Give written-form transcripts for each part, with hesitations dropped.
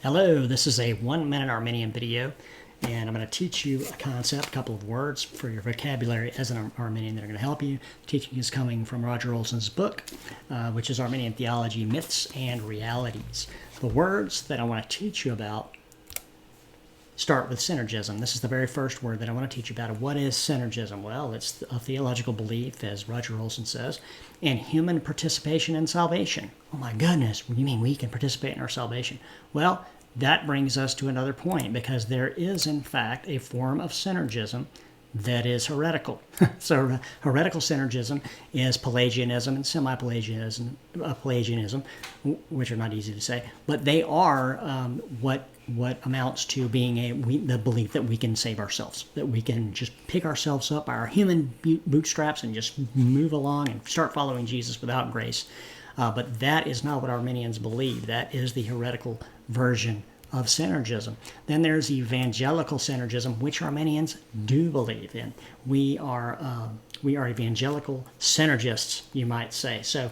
Hello, this is a 1 Minute Arminian video, and I'm going to teach you a concept, a couple of words for your vocabulary as an Arminian that are going to help you. The teaching is coming from Roger Olson's book, which is Arminian Theology, Myths and Realities. The words that I want to teach you about start with synergism. This is the very first word that I want to teach you about. What is synergism? Well, it's a theological belief, as Roger Olson says, in human participation in salvation. Oh my goodness, you mean we can participate in our salvation? Well, that brings us to another point, because there is, in fact, a form of synergism that is heretical. So heretical synergism is Pelagianism and semi-Pelagianism, Pelagianism, which are not easy to say, but they are what amounts to being the belief that we can save ourselves, that we can just pick ourselves up by our human bootstraps and just move along and start following Jesus without grace. But that is not what Arminians believe. That is the heretical version of synergism. Then there's evangelical synergism, which Arminians do believe in. We are evangelical synergists, you might say. So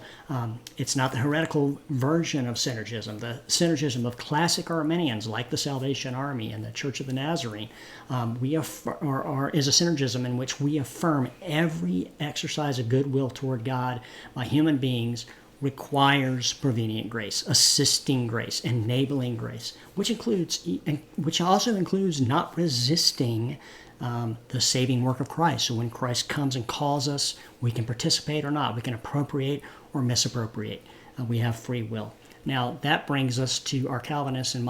it's not the heretical version of synergism. The synergism of classic Arminians, like the Salvation Army and the Church of the Nazarene, is a synergism in which we affirm every exercise of goodwill toward God by human beings requires prevenient grace, assisting grace, enabling grace, which also includes not resisting the saving work of Christ. So when Christ comes and calls us, we can participate or not. We can appropriate or misappropriate. We have free will. Now that brings us to our Calvinist and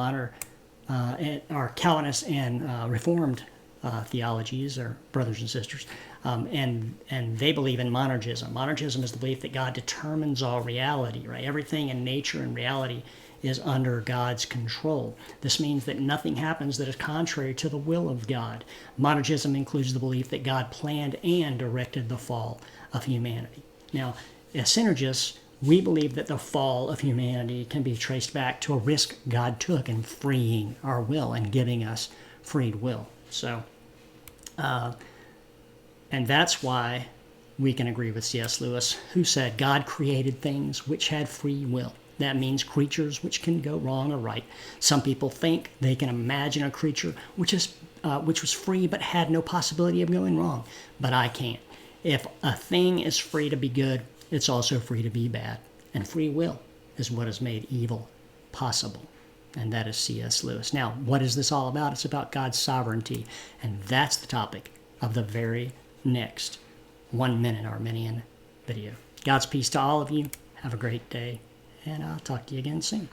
Reformed theologies, or brothers and sisters, and they believe in Monergism. Monergism is the belief that God determines all reality, right? Everything in nature and reality is under God's control. This means that nothing happens that is contrary to the will of God. Monergism includes the belief that God planned and directed the fall of humanity. Now, as synergists, we believe that the fall of humanity can be traced back to a risk God took in freeing our will and giving us freed will. So, and that's why we can agree with C.S. Lewis, who said God created things which had free will. That means creatures which can go wrong or right. Some people think they can imagine a creature which was free but had no possibility of going wrong, but I can't. If a thing is free to be good, it's also free to be bad. And free will is what has made evil possible. And that is C.S. Lewis. Now, what is this all about? It's about God's sovereignty. And that's the topic of the very next 1 Minute Arminian video. God's peace to all of you. Have a great day. And I'll talk to you again soon.